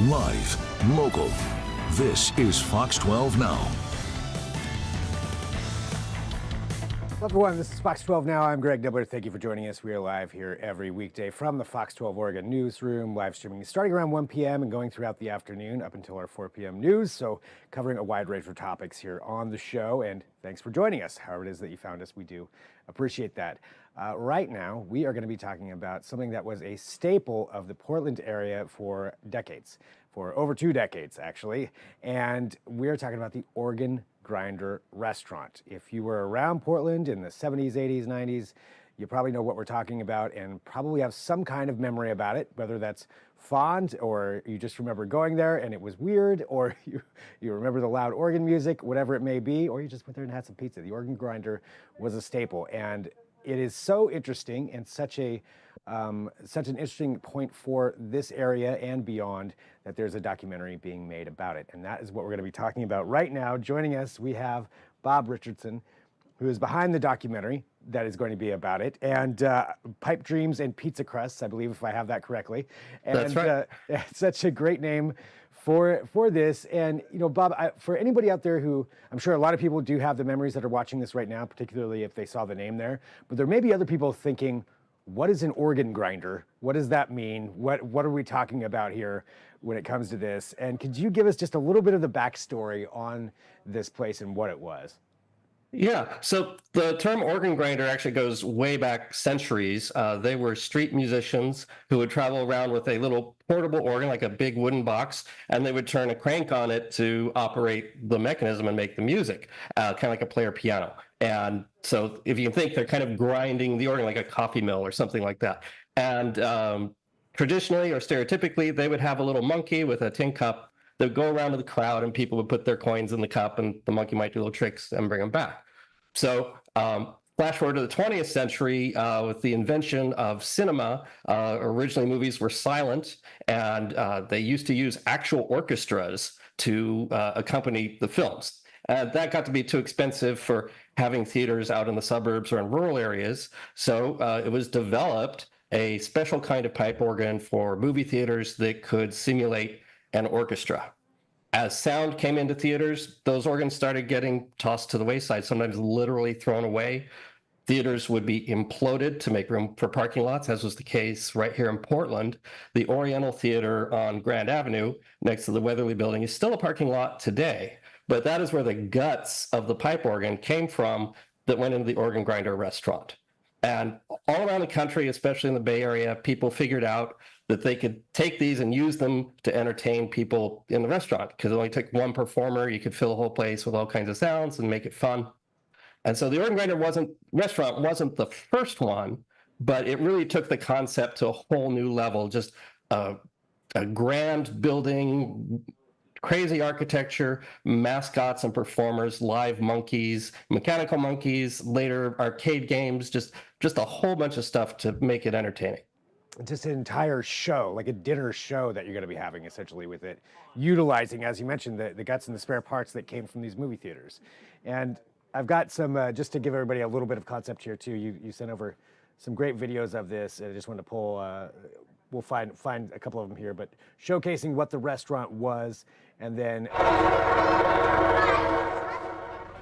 Live, local. This is Fox 12 Now. Hello everyone, this is Fox 12 Now. I'm Greg Nibbler. Thank you for joining us. We are live here every weekday from the Fox 12 Oregon newsroom, live streaming starting around 1 p.m. and going throughout the afternoon up until our 4 p.m. news. So covering a wide range of topics here on the show. And thanks for joining us. However it is that you found us, we do appreciate that. Right now, we are going to be talking about something that was a staple of the Portland area for decades, for over 2 decades actually. And we're talking about the Organ Grinder restaurant. If you were around Portland in the 70s, 80s, 90s, you probably know what we're talking about and probably have some kind of memory about it, whether that's fond or you just remember going there and it was weird, or you remember the loud organ music, whatever it may be, or you just went there and had some pizza. The Organ Grinder was a staple, and it is so interesting and such an interesting point for this area and beyond that there's a documentary being made about it. And that is what we're going to be talking about right now. Joining us, we have Bob Richardson, who is behind the documentary that is going to be about it, and Pipe Dreams and Pizza Crusts, I believe, if I have that correctly. And, that's right. It's such a great name for this. And, you know, Bob, for anybody out there who, I'm sure a lot of people do have the memories that are watching this right now, particularly if they saw the name there, but there may be other people thinking, what is an organ grinder? What does that mean? What are we talking about here when it comes to this? And could you give us just a little bit of the backstory on this place and what it was? Yeah, so the term organ grinder actually goes way back centuries. They were street musicians who would travel around with a little portable organ, like a big wooden box, and they would turn a crank on it to operate the mechanism and make the music, kind of like a player piano. And so if you can think, they're kind of grinding the organ like a coffee mill or something like that. And traditionally or stereotypically, they would have a little monkey with a tin cup. They'd go around to the crowd and people would put their coins in the cup and the monkey might do little tricks and bring them back. So flash forward to the 20th century with the invention of cinema. Originally movies were silent and they used to use actual orchestras to accompany the films. That got to be too expensive for having theaters out in the suburbs or in rural areas. So it was developed a special kind of pipe organ for movie theaters that could simulate an orchestra. As sound came into theaters, those organs started getting tossed to the wayside, sometimes literally thrown away. Theaters would be imploded to make room for parking lots, as was the case right here in Portland. The Oriental Theater on Grand Avenue, next to the Weatherly Building, is still a parking lot today. But that is where the guts of the pipe organ came from that went into the Organ Grinder restaurant. And all around the country, especially in the Bay Area, people figured out that they could take these and use them to entertain people in the restaurant, because it only took one performer. You could fill the whole place with all kinds of sounds and make it fun. And so the Organ Grinder restaurant wasn't the first one, but it really took the concept to a whole new level. Just a grand building, crazy architecture, mascots and performers, live monkeys, mechanical monkeys, later arcade games, just a whole bunch of stuff to make it entertaining. Just an entire show, like a dinner show that you're going to be having essentially with it, utilizing, as you mentioned, the guts and the spare parts that came from these movie theaters. And I've got some, just to give everybody a little bit of concept here too, you sent over some great videos of this. I just wanted to pull, we'll find a couple of them here, but showcasing what the restaurant was, and then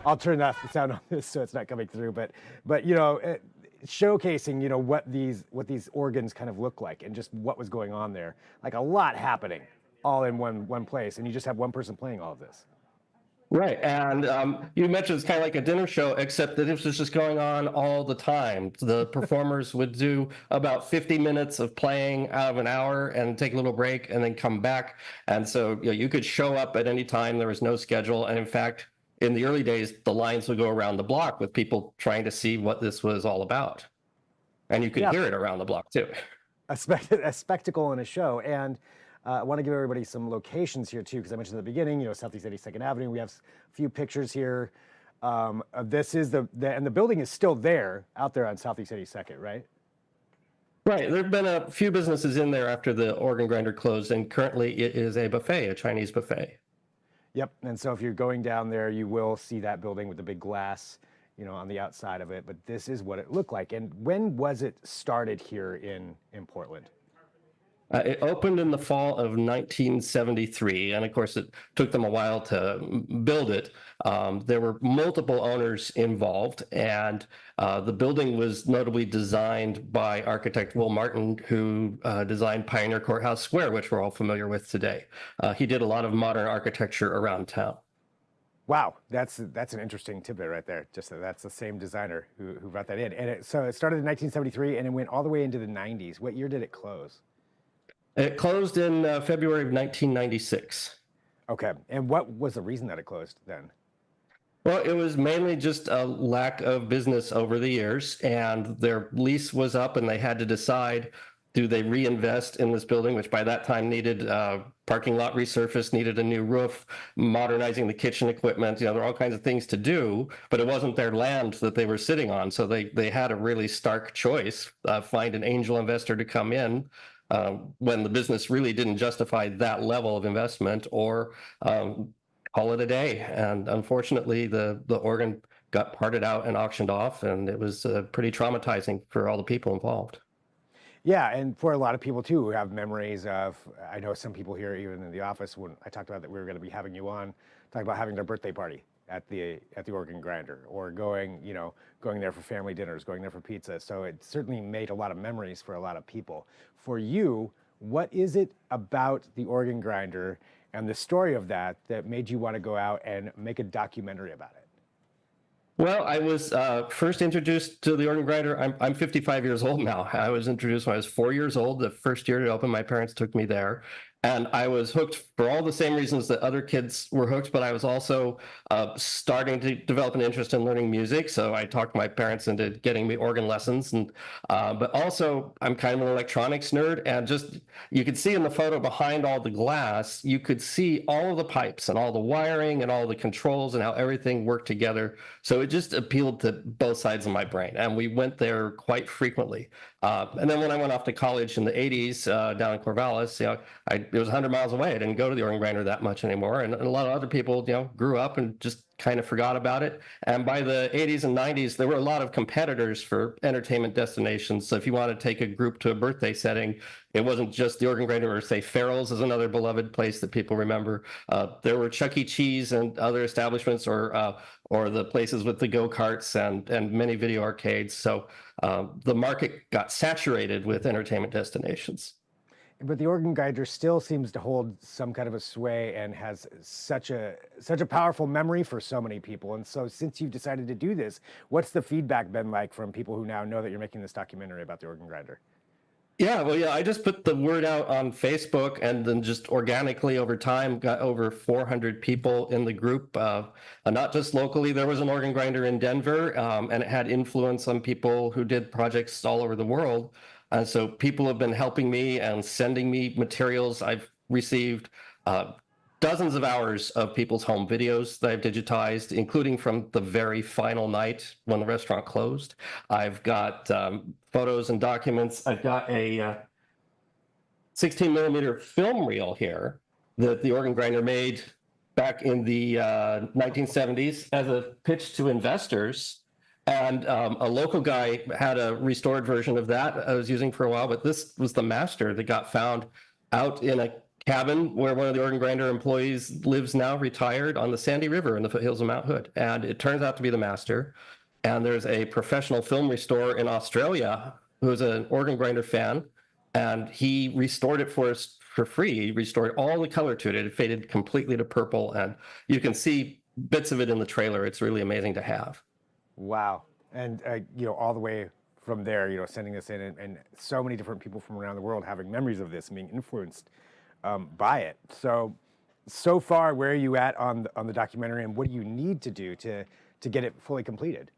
I'll turn off the sound on this so it's not coming through, but you know, showcasing, you know, what these organs kind of look like and just what was going on there. Like a lot happening all in one place, and you just have one person playing all of this. Right, and you mentioned it's kind of like a dinner show, except that this was just going on all the time. The performers would do about 50 minutes of playing out of an hour and take a little break and then come back. And so you could show up at any time. There was no schedule. And in fact, in the early days, the lines would go around the block with people trying to see what this was all about. And you could hear it around the block, too. A spectacle and a show. And I want to give everybody some locations here, too, because I mentioned at the beginning, you know, Southeast 82nd Avenue. We have a few pictures here. This is and the building is still there, out there on Southeast 82nd, right? Right. There have been a few businesses in there after the Organ Grinder closed, and currently it is a buffet, a Chinese buffet. Yep. And so if you're going down there, you will see that building with the big glass, you know, on the outside of it. But this is what it looked like. And when was it started here in Portland? It opened in the fall of 1973, and of course, it took them a while to build it. There were multiple owners involved, and the building was notably designed by architect Will Martin, who designed Pioneer Courthouse Square, which we're all familiar with today. He did a lot of modern architecture around town. Wow, that's an interesting tidbit right there. Just that that's the same designer who brought that in. And so it started in 1973 and it went all the way into the 90s. What year did it close? It closed in February of 1996. Okay, and what was the reason that it closed then? Well, it was mainly just a lack of business over the years, and their lease was up, and they had to decide, do they reinvest in this building, which by that time needed parking lot resurface, needed a new roof, modernizing the kitchen equipment. There are all kinds of things to do, but it wasn't their land that they were sitting on. So they had a really stark choice, find an angel investor to come in when the business really didn't justify that level of investment, or call it a day. And unfortunately, the organ got parted out and auctioned off, and it was pretty traumatizing for all the people involved. Yeah, and for a lot of people too who have memories of, I know some people here, even in the office, when I talked about that we were going to be having you on, talking about having their birthday party at the organ grinder, or going there for family dinners, going there for pizza. So it certainly made a lot of memories for a lot of people. For you, what is it about the organ grinder and the story of that made you want to go out and make a documentary about it? Well, I was first introduced to the organ grinder. I'm 55 years old now. I was introduced when I was 4 years old. The first year it opened, my parents took me there. And I was hooked for all the same reasons that other kids were hooked, but I was also starting to develop an interest in learning music. So I talked my parents into getting me organ lessons. And but also, I'm kind of an electronics nerd. And just, you could see in the photo behind all the glass, you could see all of the pipes and all the wiring and all the controls and how everything worked together. So it just appealed to both sides of my brain. And we went there quite frequently. And then when I went off to college in the 80s down in Corvallis, it was 100 miles away. I didn't go to the organ grinder that much anymore. And a lot of other people, grew up and just kind of forgot about it. And by the 80s and 90s, there were a lot of competitors for entertainment destinations. So if you want to take a group to a birthday setting, it wasn't just the organ grinder, or say Farrell's is another beloved place that people remember. There were Chuck E. Cheese and other establishments, or the places with the go-karts and many video arcades. So the market got saturated with entertainment destinations. But the organ grinder still seems to hold some kind of a sway and has such a powerful memory for so many people. And so since you've decided to do this, what's the feedback been like from people who now know that you're making this documentary about the organ grinder? Yeah, well, I just put the word out on Facebook, and then just organically over time got over 400 people in the group. Not just locally, there was an organ grinder in Denver, and it had influence on people who did projects all over the world. And so people have been helping me and sending me materials. I've received dozens of hours of people's home videos that I've digitized, including from the very final night when the restaurant closed. I've got photos and documents. I've got a 16 millimeter film reel here that the organ grinder made back in the 1970s as a pitch to investors. And a local guy had a restored version of that I was using for a while, but this was the master that got found out in a cabin where one of the organ grinder employees lives now, retired, on the Sandy River in the foothills of Mount Hood. And it turns out to be the master. And there's a professional film restorer in Australia who's an organ grinder fan, and he restored it for us for free. He restored all the color to it. It faded completely to purple, and you can see bits of it in the trailer. It's really amazing to have. Wow. And, all the way from there, sending this in, and so many different people from around the world having memories of this and being influenced by it. So far, where are you at on the documentary, and what do you need to do to get it fully completed?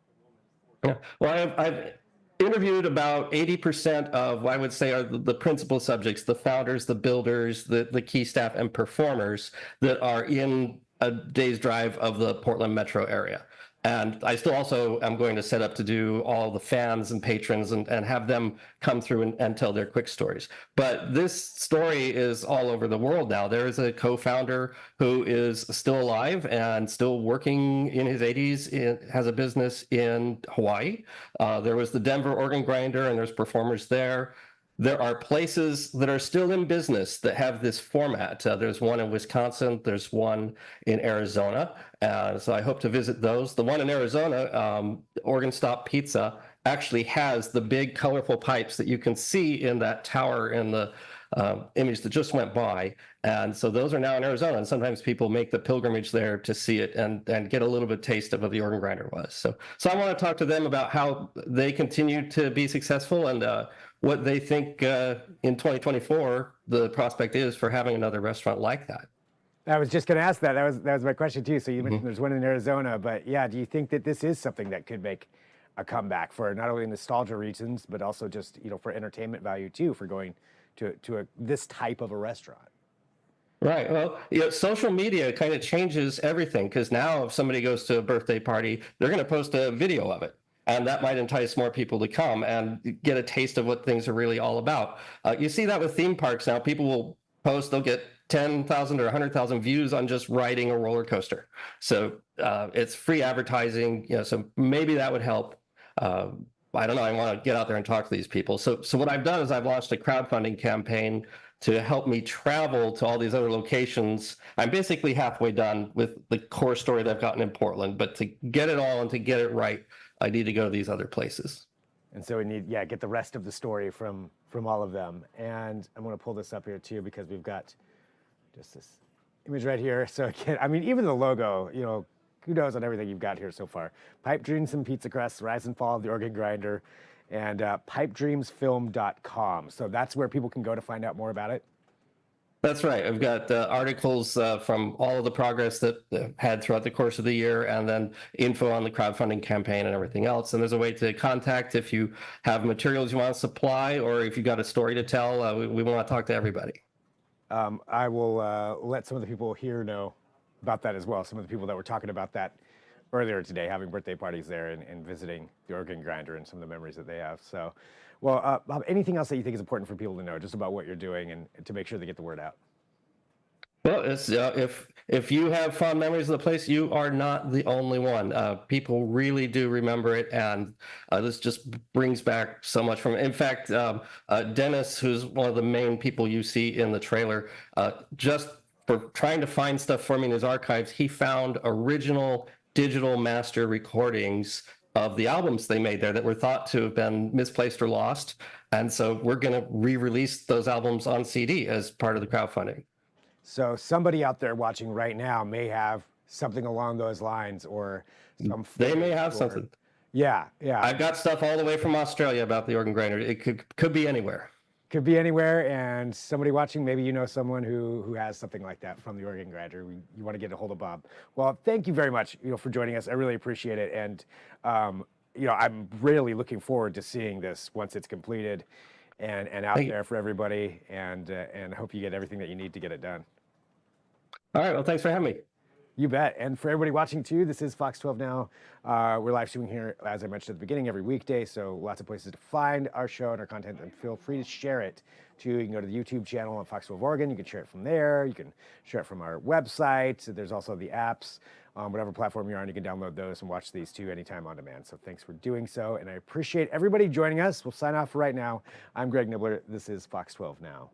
Yeah. Well, I've interviewed about 80% of what I would say are the principal subjects, the founders, the builders, the key staff, and performers that are in a day's drive of the Portland metro area. And I still also am going to set up to do all the fans and patrons and have them come through and tell their quick stories. But this story is all over the world now. There is a co-founder who is still alive and still working in his 80s, has a business in Hawaii. There was the Denver organ grinder, and there's performers there. there are places that are still in business that have this format. There's one in Wisconsin, there's one in Arizona. So I hope to visit those. The one in Arizona, Oregon Stop Pizza, actually has the big colorful pipes that you can see in that tower in the image that just went by. And so those are now in Arizona. And sometimes people make the pilgrimage there to see it and get a little bit taste of what the organ grinder was. So I want to talk to them about how they continue to be successful and what they think in 2024 the prospect is for having another restaurant like that. I was just going to ask that. That was my question too. So you mentioned there's one in Arizona, but yeah, do you think that this is something that could make a comeback for not only nostalgia reasons, but also just, you know, for entertainment value too, for going to this type of a restaurant? Right. Well, you know, social media kind of changes everything, because now if somebody goes to a birthday party, they're going to post a video of it. And that might entice more people to come and get a taste of what things are really all about. You see that with theme parks now. People will post, they'll get 10,000 or 100,000 views on just riding a roller coaster. So it's free advertising, you know, so maybe that would help. I don't know. I want to get out there and talk to these people. So what I've done is I've launched a crowdfunding campaign to help me travel to all these other locations. I'm basically halfway done with the core story that I've gotten in Portland, but to get it all and to get it right, I need to go to these other places. And so we need, yeah, get the rest of the story from all of them. And I'm going to pull this up here too, because we've got just this image right here. So again, I mean, even the logo, you know, kudos on everything you've got here so far. Pipe Dreams and Pizza Crusts, Rise and Fall of the Organ Grinder, and pipedreamsfilm.com. So that's where people can go to find out more about it. That's right. I've got articles from all of the progress that I've had throughout the course of the year, and then info on the crowdfunding campaign and everything else. And there's a way to contact if you have materials you want to supply, or if you've got a story to tell. We want to talk to everybody. I will let some of the people here know about that as well. Some of the people that were talking about that earlier today, having birthday parties there and visiting the organ grinder and some of the memories that they have. So, well, Bob, anything else that you think is important for people to know just about what you're doing and to make sure they get the word out? Well, it's, if you have fond memories of the place, you are not the only one. People really do remember it, and this just brings back so much from it. In fact, Dennis, who's one of the main people you see in the trailer, just for trying to find stuff for me in his archives, he found original digital master recordings of the albums they made there that were thought to have been misplaced or lost. And so we're going to re-release those albums on CD as part of the crowdfunding. So somebody out there watching right now may have something along those lines, or they may have something. Yeah. I've got stuff all the way from Australia about the organ grinder. It could be anywhere. Could be anywhere, and somebody watching, maybe you know someone who has something like that from the organ grinder. You want to get a hold of Bob. Well, thank you very much, for joining us. I really appreciate it, and I'm really looking forward to seeing this once it's completed and out there for everybody. And hope you get everything that you need to get it done. All right. Well, thanks for having me. You bet. And for everybody watching too, this is Fox 12 Now. We're live streaming here, as I mentioned at the beginning, every weekday. So lots of places to find our show and our content, and feel free to share it too. You can go to the YouTube channel on Fox 12 Oregon. You can share it from there. You can share it from our website. There's also the apps. Whatever platform you're on, you can download those and watch these too anytime on demand. So thanks for doing so. And I appreciate everybody joining us. We'll sign off for right now. I'm Greg Nibbler. This is Fox 12 Now.